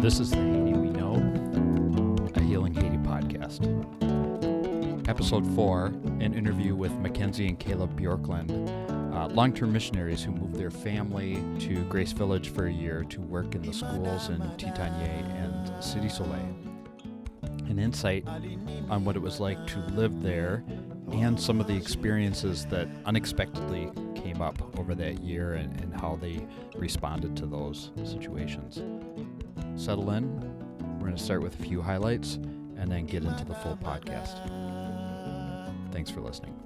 This is the Haiti We Know, a Healing Haiti podcast. Episode 4, an interview with MacKenzie and Caleb Bjorklund, long-term missionaries who moved their family to Grace Village for a year to work in the schools in Cite and Cite Soleil. An insight on what it was like to live there and some of the experiences that unexpectedly came up over that year and how they responded to those situations. Settle in. We're going to start with a few highlights and then get into the full podcast. Thanks for listening.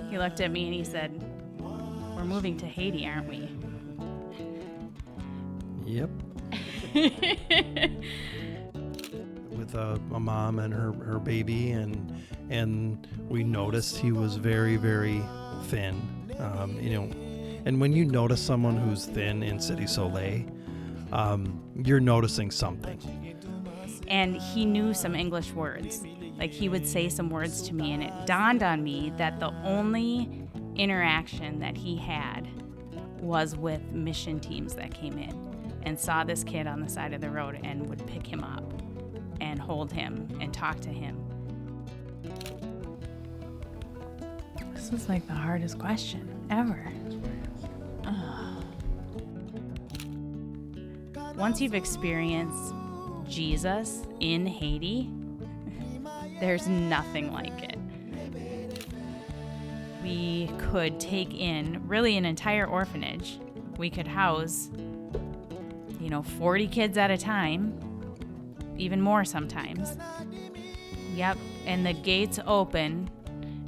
He looked at me and he said, "We're moving to Haiti, aren't we?" Yep. With a mom and her baby, and we noticed he was very, very thin. And when you notice someone who's thin in Cite Soleil, you're noticing something. And he knew some English words. Like, he would say some words to me, and it dawned on me that the only interaction that he had was with mission teams that came in and saw this kid on the side of the road and would pick him up and hold him and talk to him. This is like the hardest question ever. Once you've experienced Jesus in Haiti, there's nothing like it. We could take in really an entire orphanage. We could house, 40 kids at a time, even more sometimes. Yep, and the gates open,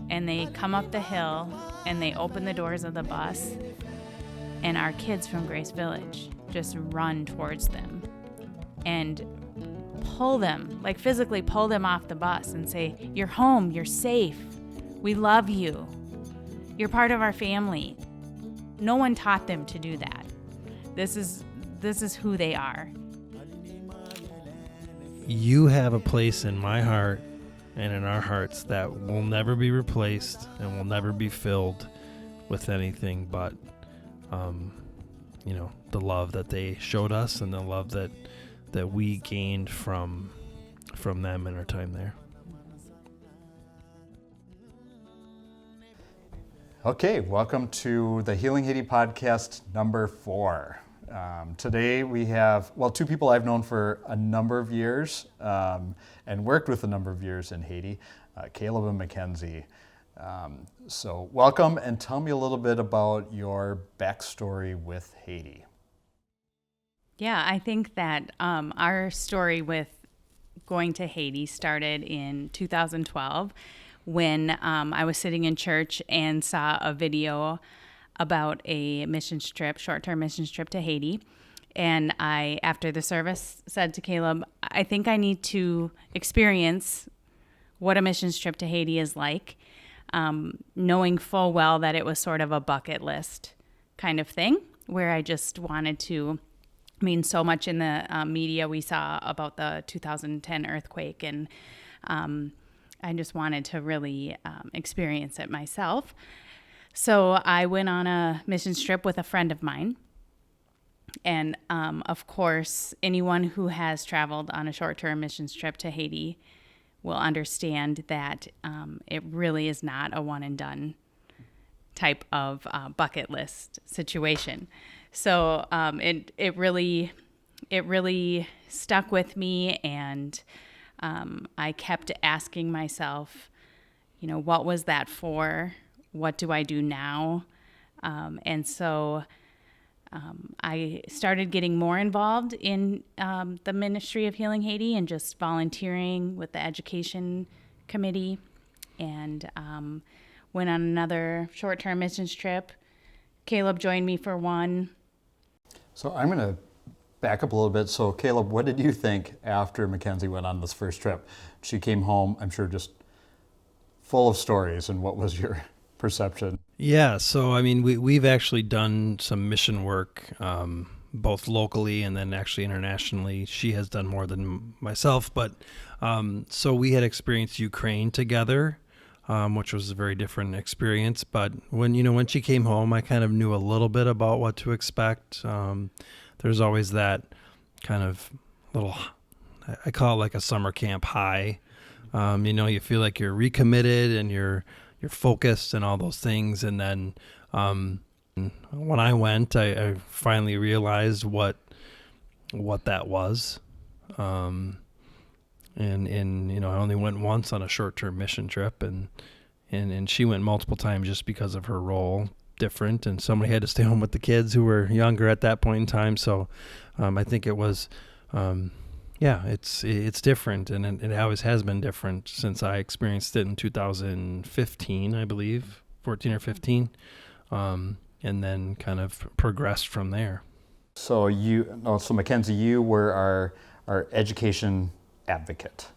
and they come up the hill, and they open the doors of the bus, and our kids from Grace Village just run towards them and pull them, like physically pull them off the bus and say, "You're home, you're safe, we love you, you're part of our family." No one taught them to do that. This is who they are. You have a place in my heart and in our hearts that will never be replaced and will never be filled with anything but the love that they showed us and the love that we gained from them in our time there. Okay, welcome to the Healing Haiti podcast number 4. Today we have, two people I've known for a number of years and worked with a number of years in Haiti, Caleb and MacKenzie. So welcome, and tell me a little bit about your backstory with Haiti. Yeah, I think that our story with going to Haiti started in 2012 when I was sitting in church and saw a video about a short-term mission trip to Haiti. And I, after the service, said to Caleb, "I think I need to experience what a mission trip to Haiti is like," knowing full well that it was sort of a bucket list kind of thing, where I just wanted to, so much in the media we saw about the 2010 earthquake, and I just wanted to really experience it myself. So I went on a mission trip with a friend of mine. And of course, anyone who has traveled on a short-term mission trip to Haiti will understand that it really is not a one-and-done type of bucket list situation. So it really stuck with me, and I kept asking myself, what was that for? What do I do now? And so I started getting more involved in the Ministry of Healing Haiti and just volunteering with the education committee, and went on another short-term missions trip. Caleb joined me for one. So I'm going to back up a little bit. So Caleb, what did you think after MacKenzie went on this first trip? She came home, I'm sure, just full of stories, and what was your perception? Yeah, so we've actually done some mission work, both locally and then actually internationally. She has done more than myself, but so we had experienced Ukraine together, which was a very different experience. But when she came home, I kind of knew a little bit about what to expect. There's always that kind of little, I call it like a summer camp high. You feel like you're recommitted and you're focused and all those things. And then when I went, I finally realized what that was. And I only went once on a short-term mission trip, and she went multiple times just because of her role different, and somebody had to stay home with the kids who were younger at that point in time. So I think it was it's different, and it always has been different since I experienced it in 2015, I believe, 14 or 15, and then kind of progressed from there. So Mackenzie, you were our education advocate.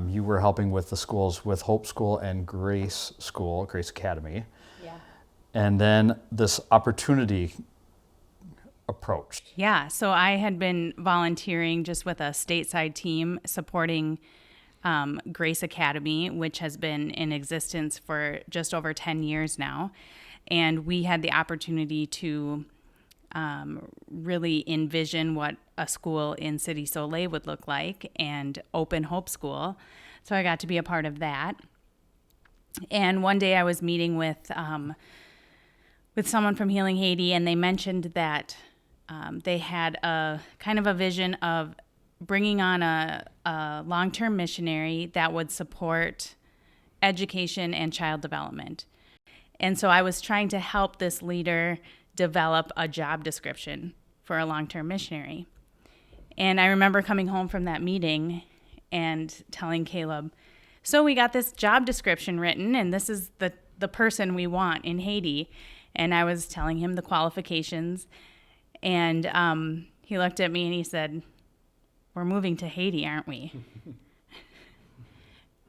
You were helping with the schools, with Hope School and Grace Academy. Yeah. And then this opportunity approached. Yeah, so I had been volunteering just with a stateside team supporting Grace Academy, which has been in existence for just over 10 years now. And we had the opportunity to really envision what a school in Cite Soleil would look like and open Hope School. So I got to be a part of that. And one day I was meeting with someone from Healing Haiti, and they mentioned that they had a kind of a vision of bringing on a long-term missionary that would support education and child development. And so I was trying to help this leader develop a job description for a long-term missionary. And I remember coming home from that meeting and telling Caleb, so we got this job description written, and this is the person we want in Haiti. And I was telling him the qualifications, and he looked at me and he said, we're moving to Haiti, aren't we?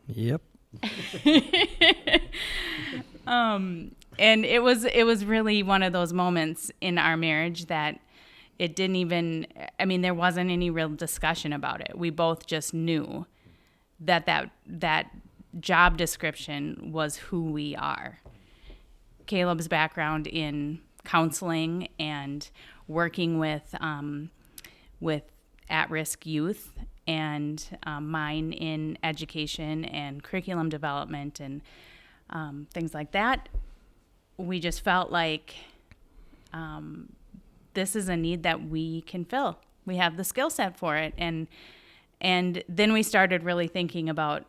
Yep. And it was really one of those moments in our marriage that it didn't even, there wasn't any real discussion about it. We both just knew that job description was who we are. Caleb's background in counseling and working with at-risk youth, and mine in education and curriculum development and things like that. We just felt like this is a need that we can fill. We have the skill set for it. And then we started really thinking about,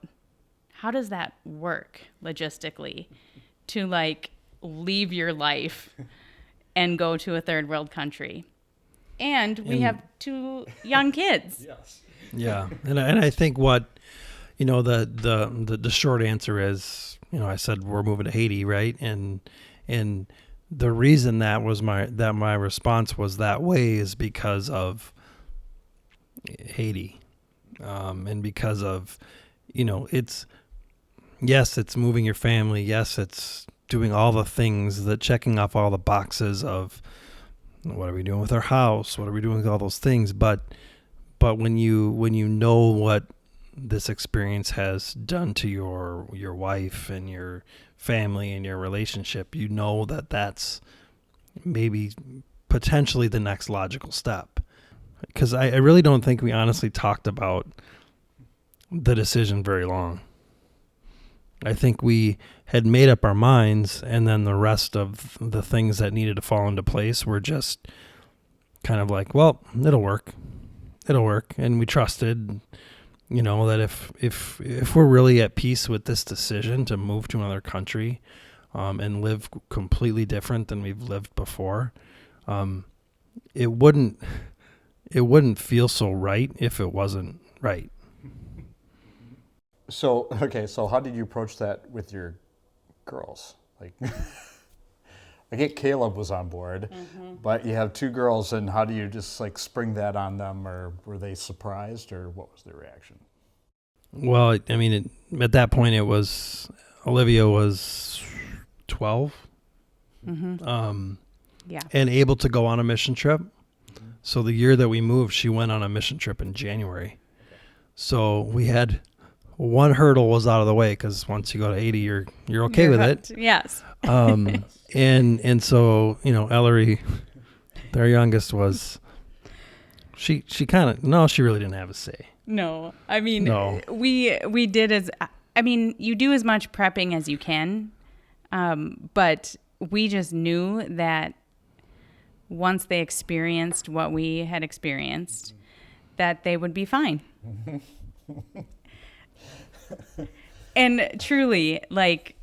how does that work logistically to leave your life and go to a third world country? And we have 2 young kids. Yes. Yeah. And I think what, the short answer is, I said we're moving to Haiti, right? And the reason that my response was that way is because of Haiti, and because of, it's moving your family. Yes, it's doing all the things, checking off all the boxes of what are we doing with our house, what are we doing with all those things. But when you know what this experience has done to your wife and your family and your relationship, you know that's maybe potentially the next logical step. Because I really don't think we honestly talked about the decision very long. I think we had made up our minds, and then the rest of the things that needed to fall into place were just kind of like, well, it'll work. And we trusted, that if we're really at peace with this decision to move to another country, and live completely different than we've lived before, it wouldn't feel so right if it wasn't right. So how did you approach that with your girls? I get Caleb was on board, but you have 2 girls, and how do you just spring that on them, or were they surprised, or what was their reaction? Well, at that point Olivia was 12, and able to go on a mission trip. So the year that we moved, she went on a mission trip in January. So we had one hurdle was out of the way, because once you go to Haiti, you're okay with it. Yes. And so Ellery, their youngest, was She kind of, no, she really didn't have a say. No, I mean, No. we did you do as much prepping as you can, but we just knew that once they experienced what we had experienced, that they would be fine. And truly, like,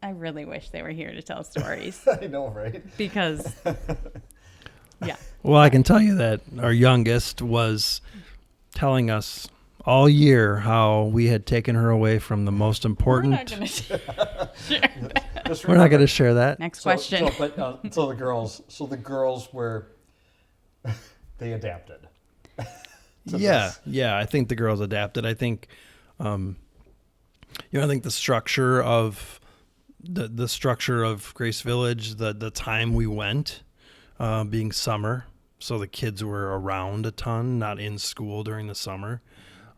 I really wish they were here to tell stories. I know, right? Because, yeah. Well, I can tell you that our youngest was telling us all year how we had taken her away from the most important. We're not going to share that. We're not going to share that. Next question. So the girls were, they adapted. Yeah. I think the girls adapted. I think, I think the structure of the structure of Grace Village, the time we went, being summer, so the kids were around a ton, not in school during the summer,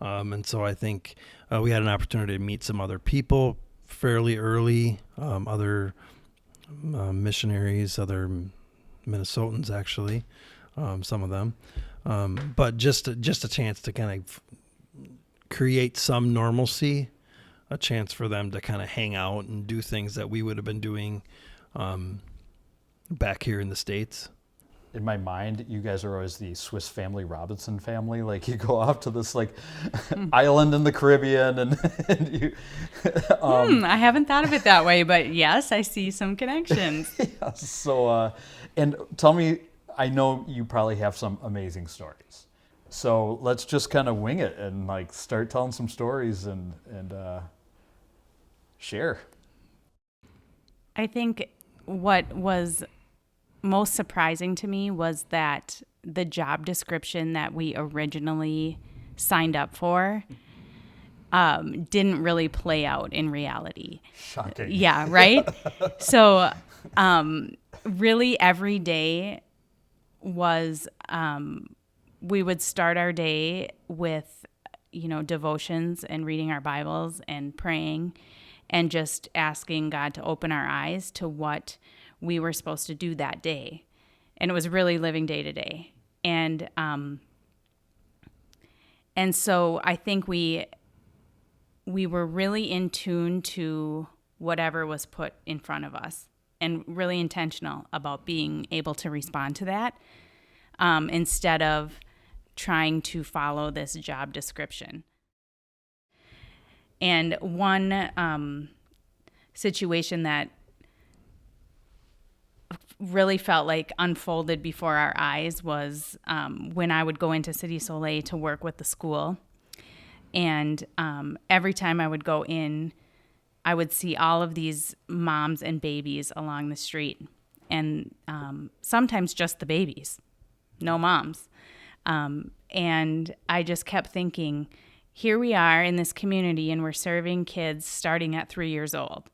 and so I think we had an opportunity to meet some other people fairly early, other missionaries, other Minnesotans actually, some of them. But just a chance to kind of create some normalcy, a chance for them to kind of hang out and do things that we would have been doing back here in the States. In my mind, you guys are always the Swiss Family Robinson family. Like, you go off to this island in the Caribbean, and you. I haven't thought of it that way, but yes, I see some connections. Yeah, so, and tell me, I know you probably have some amazing stories. So let's just kind of wing it and start telling some stories and share. I think what was most surprising to me was that the job description that we originally signed up for didn't really play out in reality. Shocking. Yeah, right? So really every day was we would start our day with, devotions and reading our Bibles and praying and just asking God to open our eyes to what we were supposed to do that day. And it was really living day to day. And so I think we were really in tune to whatever was put in front of us and really intentional about being able to respond to that instead of trying to follow this job description. And one situation that really felt like unfolded before our eyes was when I would go into Cite Soleil to work with the school. And every time I would go in, I would see all of these moms and babies along the street. And sometimes just the babies, no moms. And I just kept thinking, here we are in this community and we're serving kids starting at 3 years old.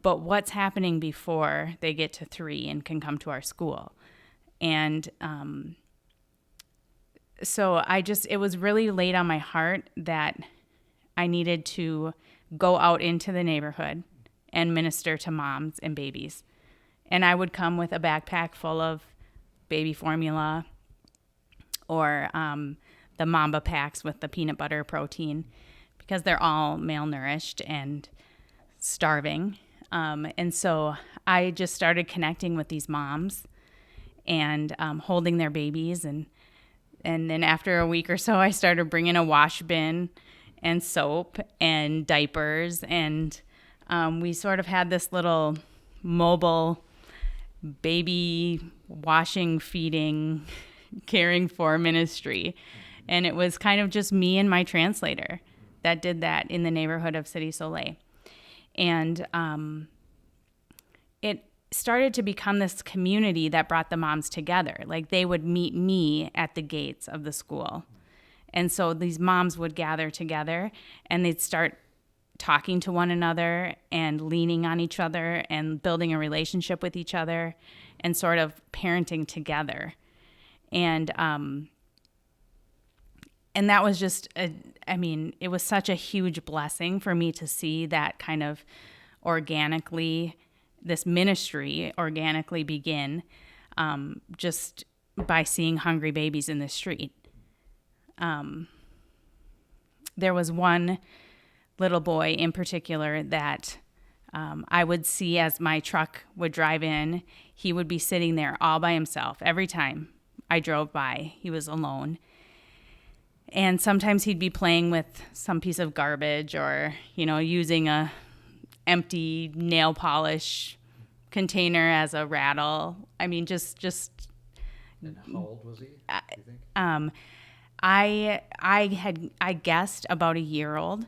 But what's happening before they get to 3 and can come to our school? And so it was really laid on my heart that I needed to go out into the neighborhood and minister to moms and babies. And I would come with a backpack full of baby formula or the Mamba packs with the peanut butter protein because they're all malnourished and starving. And so I just started connecting with these moms and holding their babies. And then after a week or so, I started bringing a wash bin and soap and diapers. And we sort of had this little mobile baby washing, feeding, caring for ministry. And it was kind of just me and my translator that did that in the neighborhood of Cite Soleil. And it started to become this community that brought the moms together. Like, they would meet me at the gates of the school. And so these moms would gather together and they'd start talking to one another and leaning on each other and building a relationship with each other and sort of parenting together. And that was just, it was such a huge blessing for me to see that kind of this ministry organically begin. just by seeing hungry babies in the street. There was one little boy in particular that I would see as my truck would drive in. He would be sitting there all by himself. Every time I drove by, he was alone. And sometimes he'd be playing with some piece of garbage or, using a empty nail polish container as a rattle. I mean, just. And how old was he? You think? I guessed about a year old.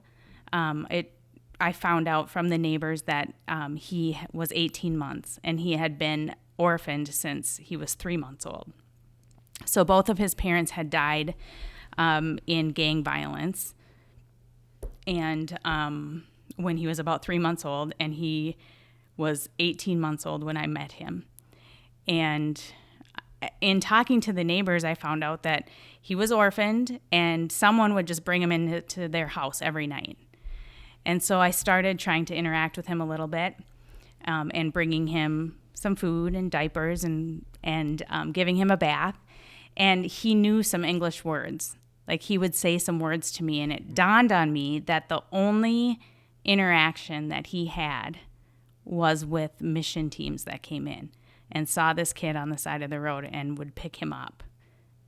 I found out from the neighbors that he was 18 months and he had been orphaned since he was 3 months old. So both of his parents had died in gang violence, and when he was about 3 months old, and he was 18 months old when I met him. And in talking to the neighbors, I found out that he was orphaned and someone would just bring him into their house every night. And so I started trying to interact with him a little bit, and bringing him some food and diapers and giving him a bath. And he knew some English words. Like, he would say some words to me, and it dawned on me that the only interaction that he had was with mission teams that came in and saw this kid on the side of the road and would pick him up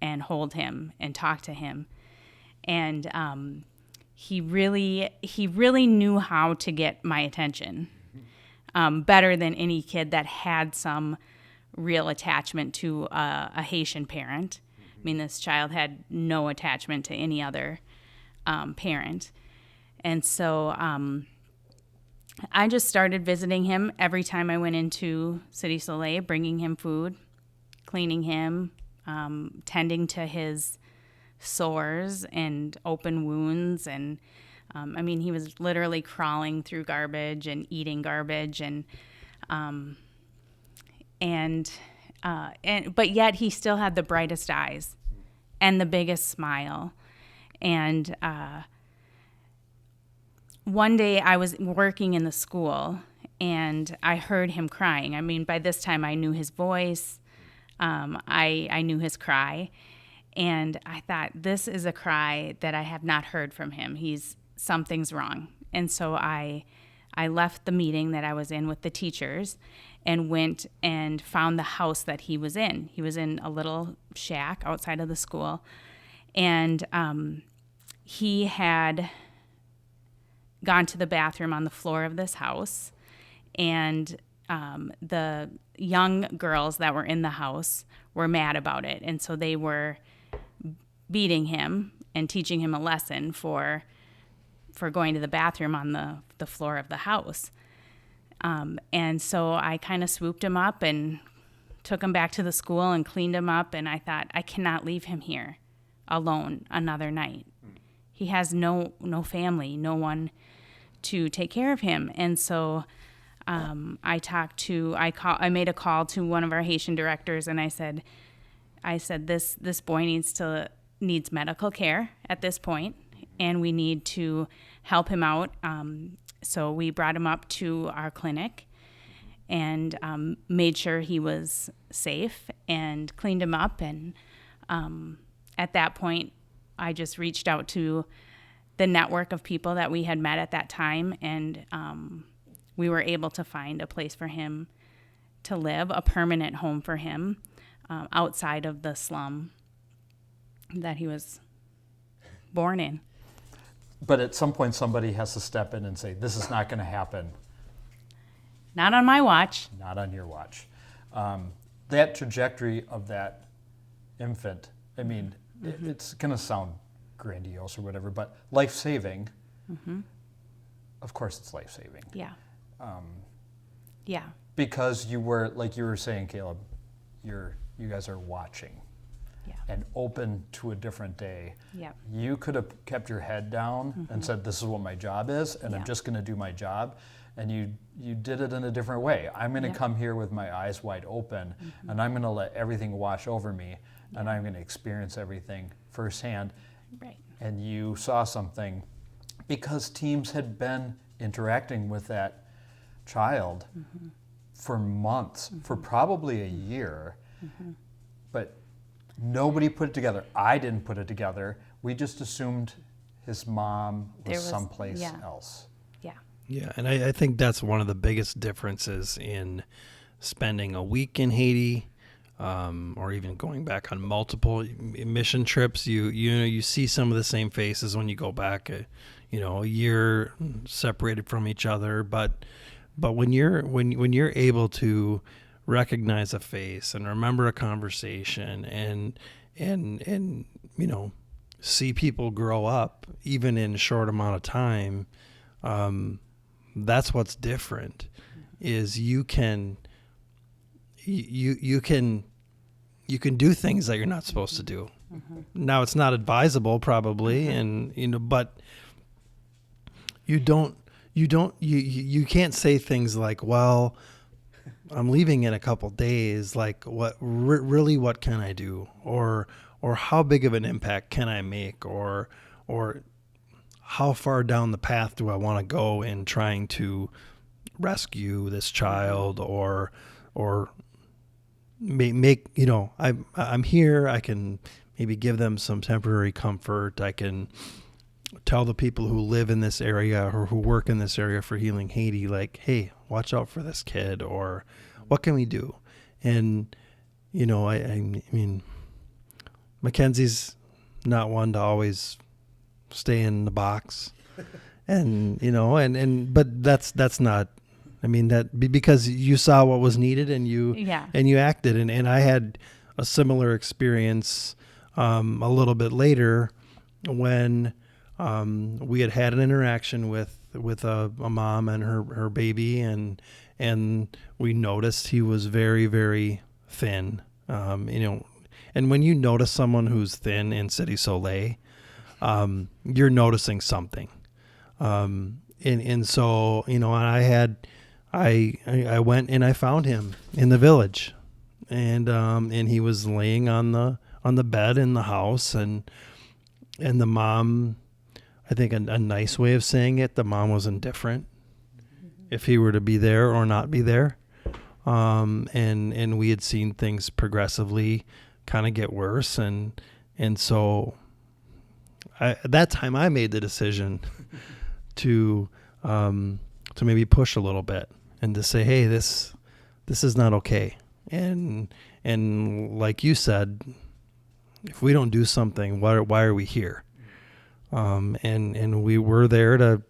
and hold him and talk to him. And he really knew how to get my attention, better than any kid that had some real attachment to a Haitian parent. I mean, this child had no attachment to any other parent. And so I just started visiting him every time I went into Cite Soleil, bringing him food, cleaning him, tending to his sores and open wounds. And he was literally crawling through garbage and eating garbage, but yet he still had the brightest eyes and the biggest smile. And one day I was working in the school and I heard him crying. I mean, by this time I knew his voice. I knew his cry. And I thought, this is a cry that I have not heard from him. Something's wrong. And so I left the meeting that I was in with the teachers and went and found the house that he was in. He was in a little shack outside of the school. And he had gone to the bathroom on the floor of this house. And the young girls that were in the house were mad about it. And so they were beating him and teaching him a lesson for going to the bathroom on the floor of the house. And so I kind of swooped him up and took him back to the school and cleaned him up. And I thought, I cannot leave him here alone another night. He has no family, no one to take care of him. And so I made a call to one of our Haitian directors, and I said, this boy needs medical care at this point, and we need to help him out. So we brought him up to our clinic and made sure he was safe and cleaned him up. And at that point, I just reached out to the network of people that we had met at that time, and we were able to find a place for him to live, a permanent home for him, outside of the slum that he was born in. But at some point, somebody has to step in and say, this is not going to happen. Not on my watch. Not on your watch. That trajectory of that infant, I mean, it's going to sound grandiose or whatever, but life-saving, of course it's life-saving. Yeah. Yeah. Because you were, like you were saying, Caleb, you guys are watching. Yeah. And open to a different day. Yep. You could have kept your head down and said, this is what my job is, and I'm just going to do my job. And you did it in a different way. I'm going to come here with my eyes wide open, and I'm going to let everything wash over me, and I'm going to experience everything firsthand. Right. And you saw something because teams had been interacting with that child for months, for probably a year. But nobody put it together. I didn't put it together. We just assumed his mom was someplace else. Yeah. Yeah, and I think that's one of the biggest differences in spending a week in Haiti, or even going back on multiple mission trips. You see some of the same faces when you go back, a year separated from each other. But when you're able to recognize a face and remember a conversation and see people grow up even in a short amount of time, that's what's different. Is you can do things that you're not supposed to do. Now it's not advisable probably, and but you can't say things like, well, I'm leaving in a couple days, like what can I do, or how big of an impact can I make, or how far down the path do I want to go in trying to rescue this child, or make I'm here. I can maybe give them some temporary comfort. I can tell the people who live in this area or who work in this area for Healing Haiti, like, hey, watch out for this kid, or what can we do? And I mean, Mackenzie's not one to always stay in the box, and but that's not. I mean, that because you saw what was needed and you acted, and I had a similar experience a little bit later when we had an interaction with a mom and her baby, and we noticed he was very, very thin, and when you notice someone who's thin in Cite Soleil, you're noticing something, and so I went and I found him in the village, and he was laying on the bed in the house, and the mom, I think a nice way of saying it, the mom was indifferent if he were to be there or not be there, and we had seen things progressively kind of get worse, and so at that time I made the decision to maybe push a little bit and to say, hey, this is not okay. And like you said, if we don't do something, why are we here? And we were there to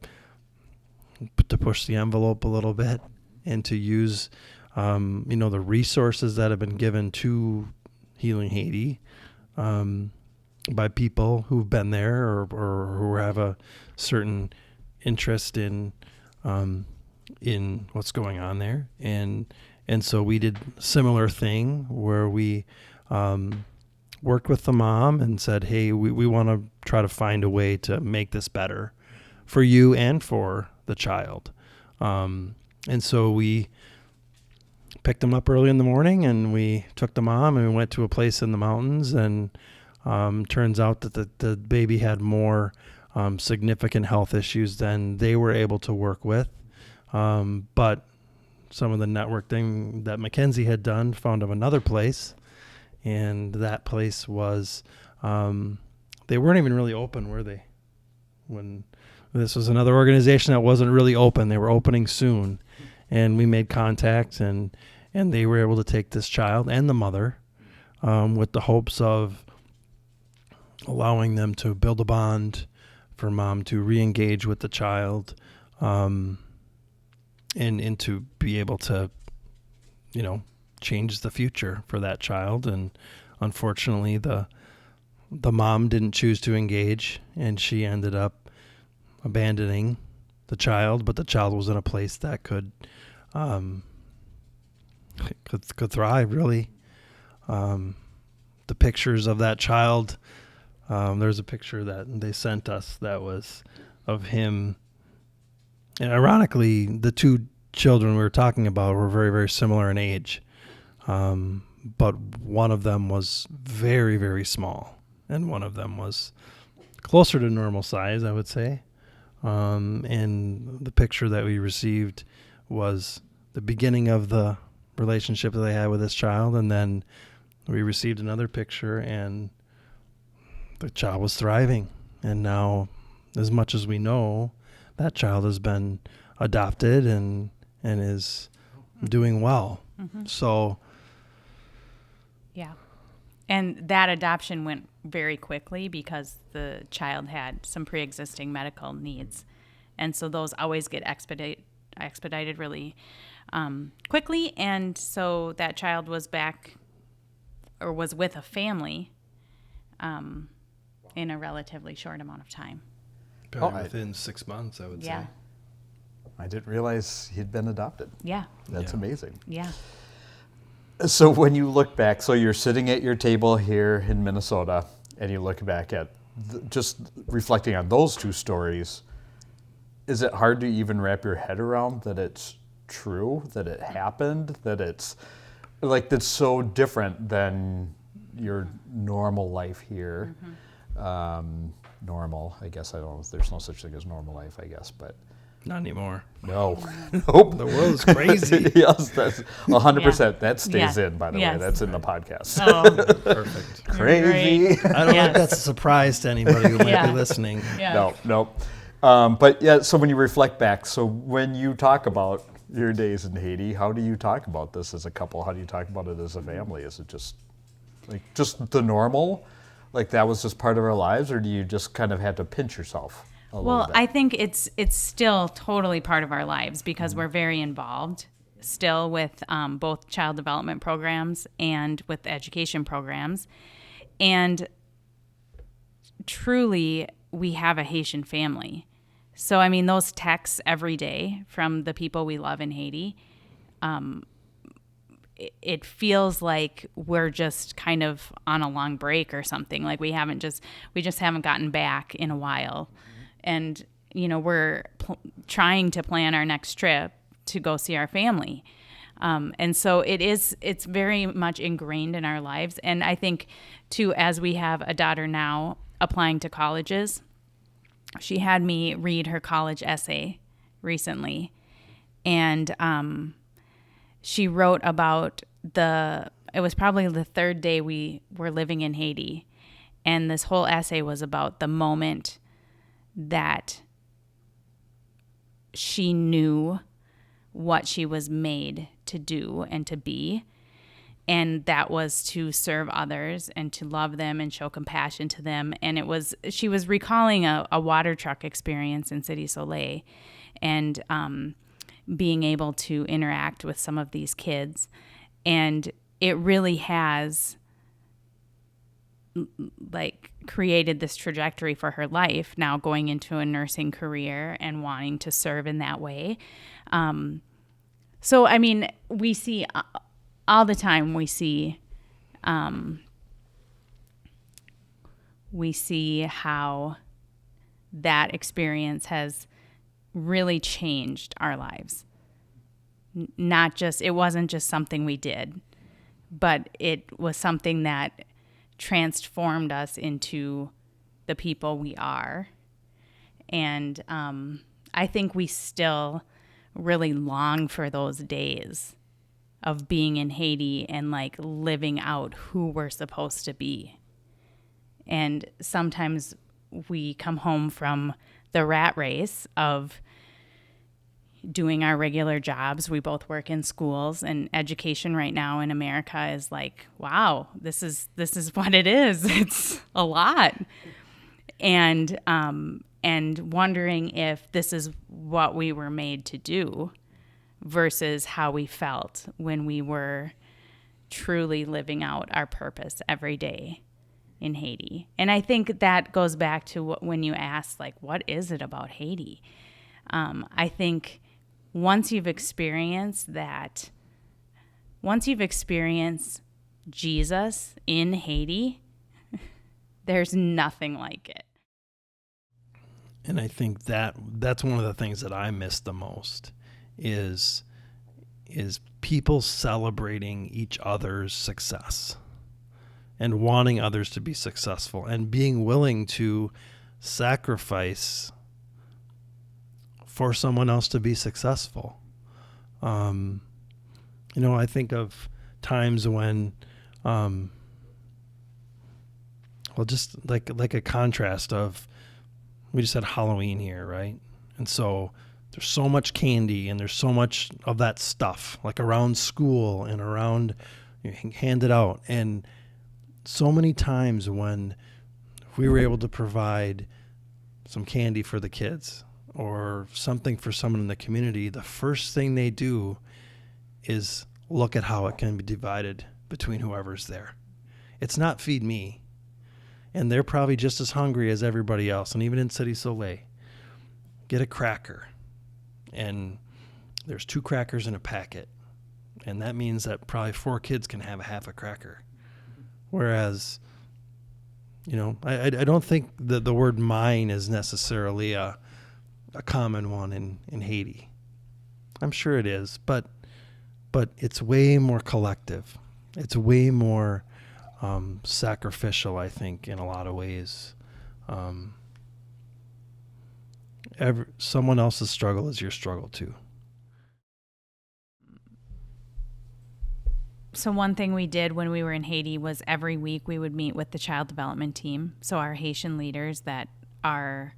push the envelope a little bit and to use, the resources that have been given to Healing Haiti, by people who've been there or who have a certain interest in what's going on there, and so we did a similar thing where we worked with the mom and said, hey, we want to try to find a way to make this better for you and for the child, and so we picked them up early in the morning and we took the mom and we went to a place in the mountains, and turns out that the baby had more significant health issues than they were able to work with. But some of the networking that Mackenzie had done found him another place, and that place was, they weren't even really open, were they? When this was another organization that wasn't really open. They were opening soon, and we made contact, and they were able to take this child and the mother, with the hopes of allowing them to build a bond, for mom to re-engage with the child, and to be able to, change the future for that child. And unfortunately, the mom didn't choose to engage, and she ended up abandoning the child. But the child was in a place that could thrive, really. The pictures of that child. There's a picture that they sent us that was of him. And ironically, the two children we were talking about were very, very similar in age. But one of them was very, very small, and one of them was closer to normal size, I would say. And the picture that we received was the beginning of the relationship that they had with this child, and then we received another picture, and the child was thriving. And now, as much as we know, that child has been adopted and is doing well. Mm-hmm. So, yeah. And that adoption went very quickly because the child had some pre-existing medical needs. And so those always get expedited really quickly. And so that child was back, or was with a family in a relatively short amount of time. probably within 6 months, I would Yeah. say. I didn't realize he'd been adopted. Yeah. That's Yeah. amazing. Yeah. So when you look back, so you're sitting at your table here in Minnesota, and you look back at just reflecting on those two stories, is it hard to even wrap your head around that it's true, that it happened, that it's like that's so different than your normal life here? Normal, I guess. I don't know if there's no such thing as normal life, I guess, but Not anymore. no. Nope. The world is crazy. Yes, that's 100%. Yeah. That stays Yeah. in, by the way. Yes. That's in the podcast. Oh, Perfect. Crazy. great. I don't Yes. think that's a surprise to anybody who might Yeah. be listening. Yeah. No. But yeah, so when you reflect back, so when you talk about your days in Haiti, how do you talk about this as a couple? How do you talk about it as a family? Is it just the normal? Like that was just part of our lives, or do you just kind of had to pinch yourself a little Well, bit? I think it's still totally part of our lives because we're very involved still with both child development programs and with education programs. And truly, we have a Haitian family. So, I mean, those texts every day from the people we love in Haiti, it feels like we're just kind of on a long break or something. Like we just haven't gotten back in a while. And, you know, we're trying to plan our next trip to go see our family. And so it's very much ingrained in our lives. And I think, too, as we have a daughter now applying to colleges, she had me read her college essay recently. And she wrote about it was probably the third day we were living in Haiti. And this whole essay was about the moment that she knew what she was made to do and to be. And that was to serve others and to love them and show compassion to them. And she was recalling a water truck experience in Cite Soleil and being able to interact with some of these kids. And it really has created this trajectory for her life now, going into a nursing career and wanting to serve in that way. So, I mean, we see all the time, we see how that experience has really changed our lives. It wasn't just something we did, but it was something that transformed us into the people we are. And I think we still really long for those days of being in Haiti and living out who we're supposed to be. And sometimes we come home from the rat race of doing our regular jobs. We both work in schools, and education right now in America is wow, this is what it is. It's a lot. And wondering if this is what we were made to do versus how we felt when we were truly living out our purpose every day in Haiti. And I think that goes back to when you asked, what is it about Haiti? I think once you've experienced Jesus in Haiti, there's nothing like it. And I think that's one of the things that I miss the most is people celebrating each other's success and wanting others to be successful and being willing to sacrifice for someone else to be successful. I think of times when Well, just like a contrast of, we just had Halloween here, right? And so there's so much candy and there's so much of that stuff, like around school and around, handed out. And so many times when we were able to provide some candy for the kids or something for someone in the community, the first thing they do is look at how it can be divided between whoever's there. It's not feed me. And they're probably just as hungry as everybody else. And even in Cite Soleil, get a cracker. And there's 2 crackers in a packet. And that means that probably 4 kids can have a half a cracker. Whereas, I don't think that the word mine is necessarily a common one in Haiti. I'm sure it is, but it's way more collective. It's way more sacrificial, I think, in a lot of ways. Someone else's struggle is your struggle too. So one thing we did when we were in Haiti was every week we would meet with the child development team. So our Haitian leaders that are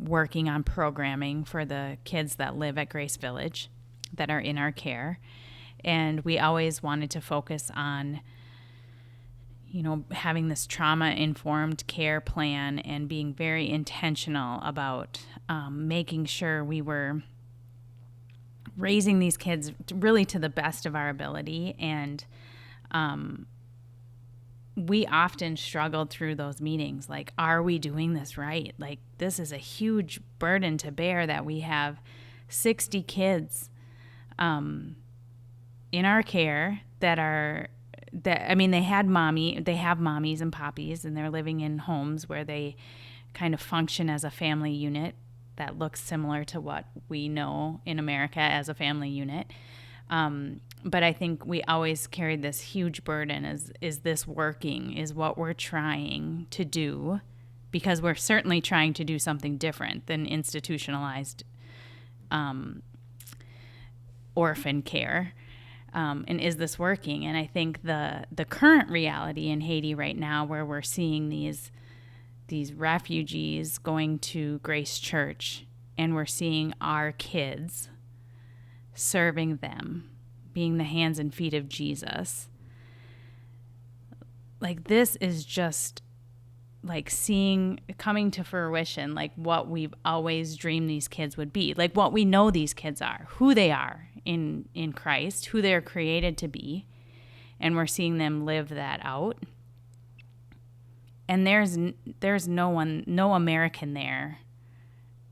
working on programming for the kids that live at Grace Village that are in our care. And we always wanted to focus on having this trauma-informed care plan and being very intentional about making sure we were raising these kids really to the best of our ability. And we often struggled through those meetings. Like, are we doing this right? Like, this is a huge burden to bear that we have 60 kids in our care they have mommies and poppies, and they're living in homes where they kind of function as a family unit that looks similar to what we know in America as a family unit. But I think we always carried this huge burden. Is this working? Is what we're trying to do? Because we're certainly trying to do something different than institutionalized orphan care. And is this working? And I think the current reality in Haiti right now, where we're seeing these refugees going to Grace Church, and we're seeing our kids serving them, being the hands and feet of Jesus. Like, this is just like coming to fruition, like what we've always dreamed these kids would be, like what we know these kids are, who they are in Christ, who they're created to be. And we're seeing them live that out. And there's no American there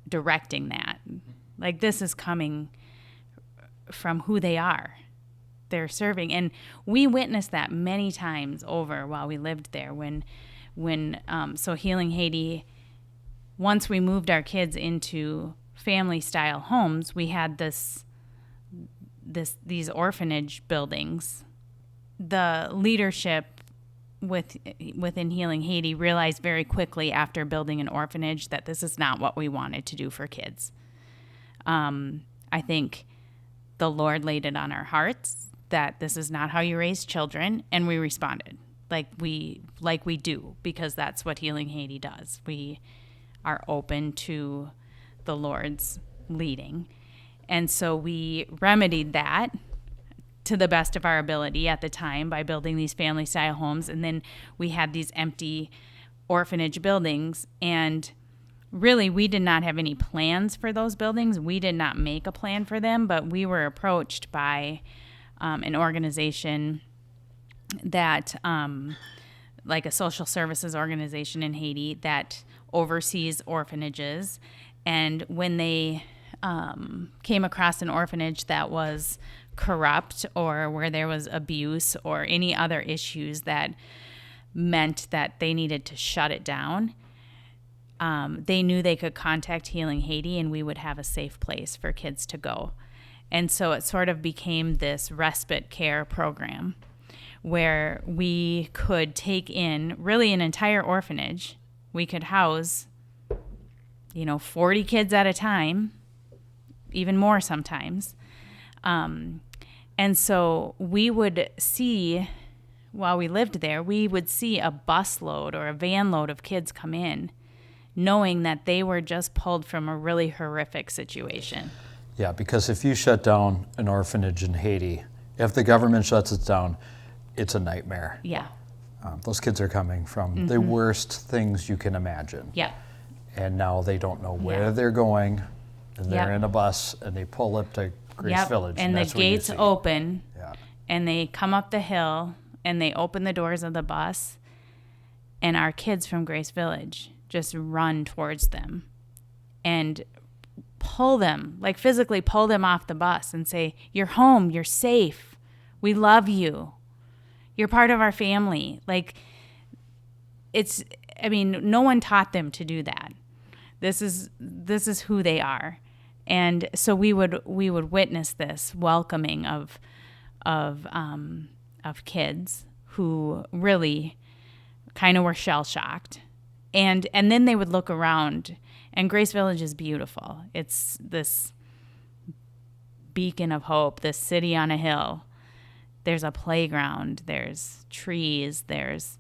directing that. Like, this is coming from who they are. They're serving. And we witnessed that many times over while we lived there. So Healing Haiti, once we moved our kids into family-style homes, we had these orphanage buildings. The leadership within Healing Haiti realized very quickly after building an orphanage that this is not what we wanted to do for kids. I think the Lord laid it on our hearts that this is not how you raise children, and we responded like we do, because that's what Healing Haiti does. We are open to the Lord's leading. And so we remedied that to the best of our ability at the time by building these family-style homes. And then we had these empty orphanage buildings. And really, we did not have any plans for those buildings. We did not make a plan for them, but we were approached by an organization that, like a social services organization in Haiti that oversees orphanages. And when they came across an orphanage that was corrupt or where there was abuse or any other issues that meant that they needed to shut it down, they knew they could contact Healing Haiti and we would have a safe place for kids to go. And so it sort of became this respite care program where we could take in really an entire orphanage. We could house, 40 kids at a time, even more sometimes. And so we would see while we lived there, we would see a busload or a van load of kids come in, knowing that they were just pulled from a really horrific situation. Yeah, because if you shut down an orphanage in Haiti, if the government shuts it down, it's a nightmare. Yeah. Those kids are coming from the worst things you can imagine. Yeah. And now they don't know where they're going, and they're Yep. in a bus, and they pull up to Grace Village. And the that's what you gates see. open, Yeah. and they come up the hill, and they open the doors of the bus, and our kids from Grace Village just run towards them and pull them, like physically pull them off the bus and say, "You're home, you're safe, we love you, you're part of our family." Like, no one taught them to do that. This is who they are. And so we would witness this welcoming of kids who really kind of were shell-shocked. And then they would look around, and Grace Village is beautiful. It's this beacon of hope, this city on a hill. There's a playground, there's trees, there's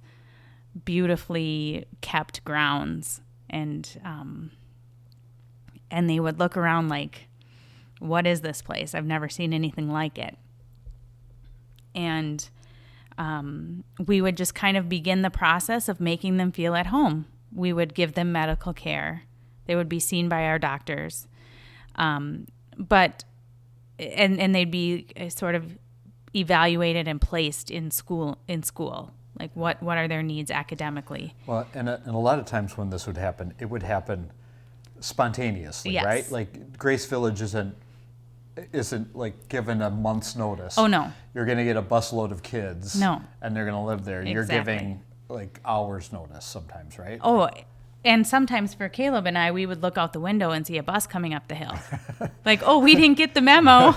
beautifully kept grounds, and they would look around like, what is this place? I've never seen anything like it. And we would just kind of begin the process of making them feel at home. We would give them medical care. They would be seen by our doctors. But they'd be sort of evaluated and placed in school. Like, what are their needs academically? Well, and a lot of times when this would happen, it would happen spontaneously, Yes. right? Like, Grace Village isn't like given a month's notice. Oh, no. You're going to get a busload of kids. No. And they're going to live there. You're Exactly. giving like hours notice sometimes, right? Oh, and sometimes for Caleb and I, we would look out the window and see a bus coming up the hill. Like, oh, we didn't get the memo.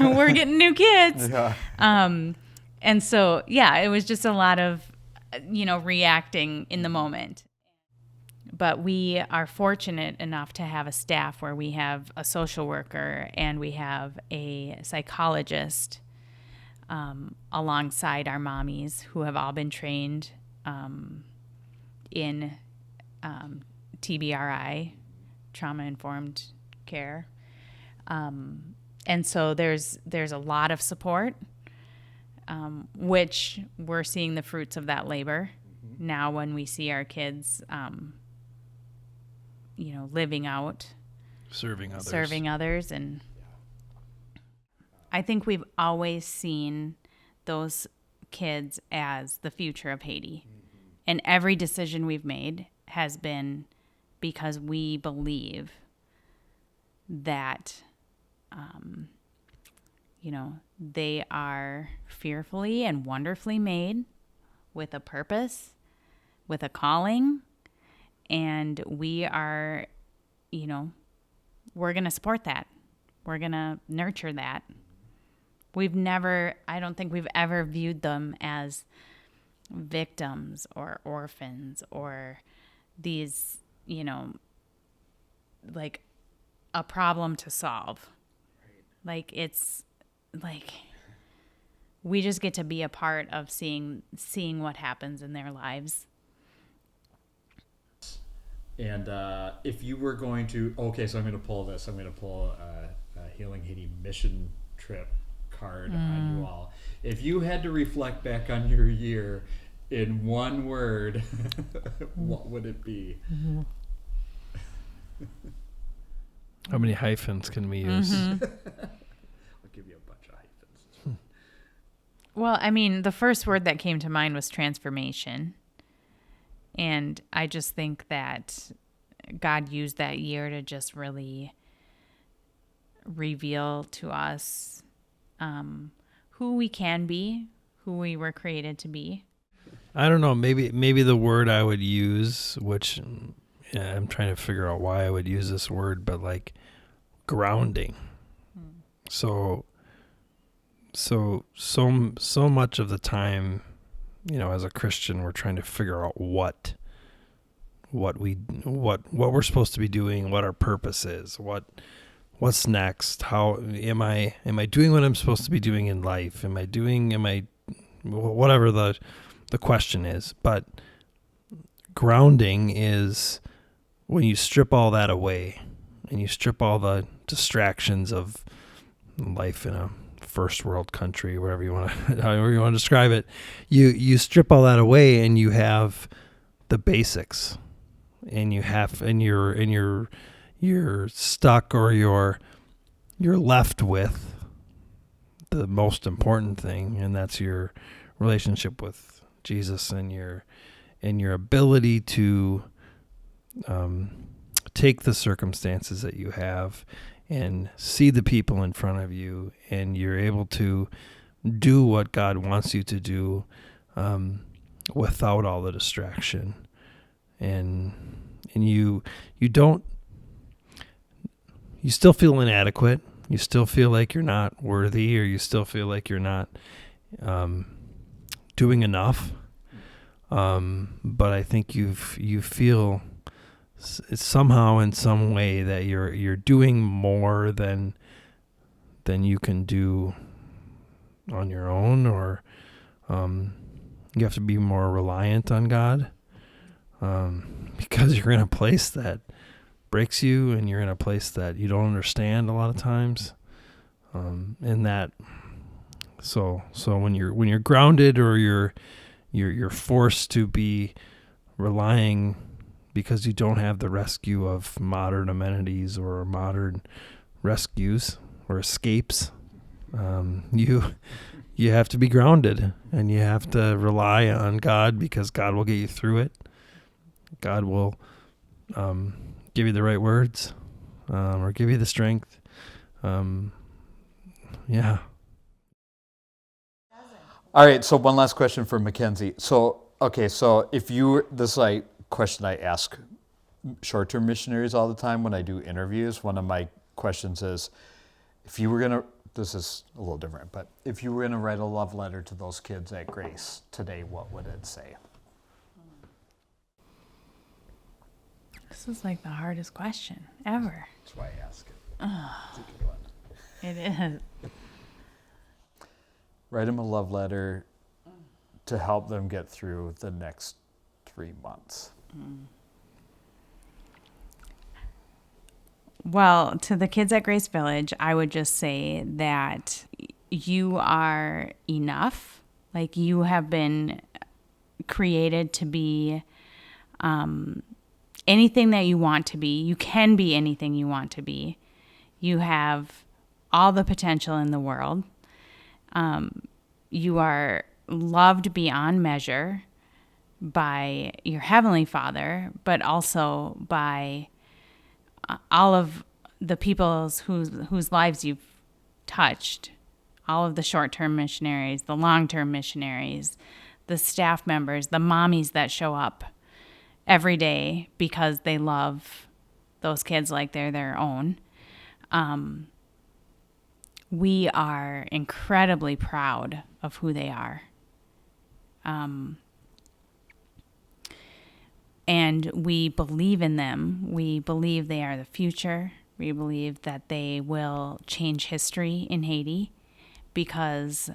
We're getting new kids. Yeah. And so, yeah, it was just a lot of, reacting in the moment. But we are fortunate enough to have a staff where we have a social worker and we have a psychologist alongside our mommies who have all been trained in TBRI, trauma-informed care. And so there's a lot of support, which we're seeing the fruits of that labor now when we see our kids, living out, Serving others. And I think we've always seen those kids as the future of Haiti. And every decision we've made has been because we believe that, they are fearfully and wonderfully made with a purpose, with a calling, and we are, we're going to support that. We're going to nurture that. I don't think we've ever viewed them as victims or orphans or these, like a problem to solve. Like, it's like we just get to be a part of seeing what happens in their lives. And if you were going to, so I'm going to pull this. I'm going to pull a Healing Haiti mission trip card on you all. If you had to reflect back on your year in one word, what would it be? How many hyphens can we use? I'll give you a bunch of hyphens. Well, the first word that came to mind was transformation. And I just think that God used that year to just really reveal to us who we can be, who we were created to be. I don't know. Maybe the word I would use, which I'm trying to figure out why I would use this word, but like grounding. So much of the time, as a Christian, we're trying to figure out what we're supposed to be doing, what our purpose is, what's next, how am I doing what I'm supposed to be doing in life? Am I whatever the question is. But grounding is when you strip all that away and you strip all the distractions of life in a first world country, however you want to describe it. You strip all that away and you have the basics, and you're stuck, or you're left with the most important thing, and that's your relationship with Jesus, and your ability to take the circumstances that you have and see the people in front of you, and you're able to do what God wants you to do without all the distraction. And you still feel inadequate. You still feel like you're not worthy, or you still feel like you're not doing enough. But I think you feel somehow, in some way, that you're doing more than you can do on your own, or you have to be more reliant on God, because you're in a place that breaks you, and you're in a place that you don't understand a lot of times, and that so when you're grounded, or you're forced to be relying because you don't have the rescue of modern amenities or modern rescues or escapes, you have to be grounded, and you have to rely on God, because God will get you through it. God will give you the right words, or give you the strength. Yeah. All right, so one last question for MacKenzie. So if this is like question I ask short-term missionaries all the time when I do interviews. One of my questions is, if you were going to, this is a little different, but if you were going to write a love letter to those kids at Grace today, what would it say? This is like the hardest question ever. That's why I ask it. Oh, It's a good one. it is. Write them a love letter to help them get through the next 3 months. Well, to the kids at Grace Village, I would just say that you are enough. Like, you have been created to be anything that you want to be. You can be anything you want to be. You have all the potential in the world. You are loved beyond measure by your Heavenly Father, but also by all of the people whose lives you've touched, all of the short-term missionaries, the long-term missionaries, the staff members, the mommies that show up every day because they love those kids like they're their own. We are incredibly proud of who they are. And we believe in them. We believe they are the future. We believe that they will change history in Haiti because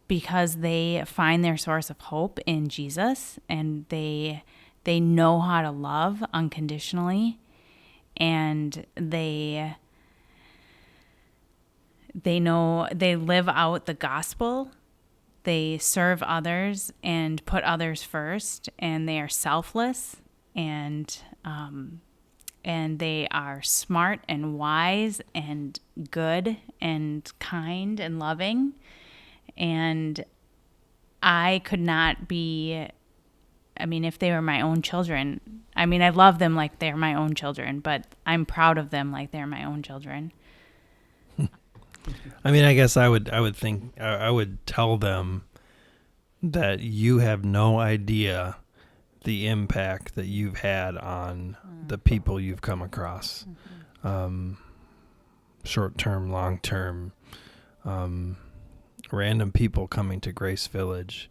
they find their source of hope in Jesus, and they know how to love unconditionally, and they know they live out the gospel. They serve others and put others first, and they are selfless, and they are smart and wise and good and kind and loving. And I could not be, if they were my own children, I love them like they're my own children, but I'm proud of them like they're my own children. I guess I would tell them that you have no idea the impact that you've had on the people you've come across, short-term, long-term, random people coming to Grace Village.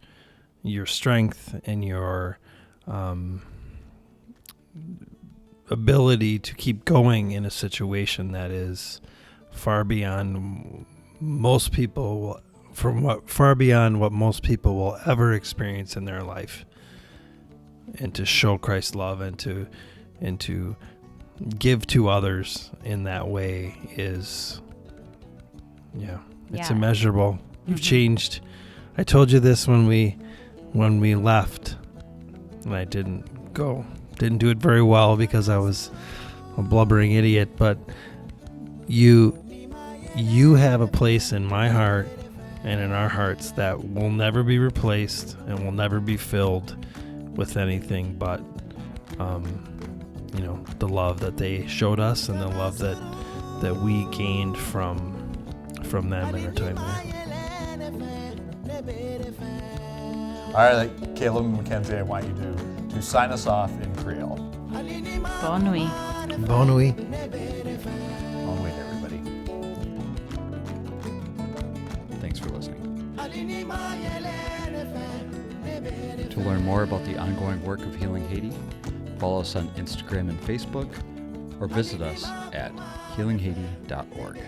Your strength and your ability to keep going in a situation that is far beyond most people far beyond what most people will ever experience in their life, and to show Christ's love and to give to others in that way is, it's immeasurable. You've changed. I told you this when we left, and I didn't do it very well because I was a blubbering idiot, but you have a place in my heart and in our hearts that will never be replaced and will never be filled with anything but the love that they showed us and the love that we gained from them in our time there. All right, Caleb and MacKenzie, I want you to sign us off in Creole. Bonne nuit. Bonne nuit. Bon nuit, everybody. Thanks for listening. To learn more about the ongoing work of Healing Haiti, follow us on Instagram and Facebook, or visit us at healinghaiti.org.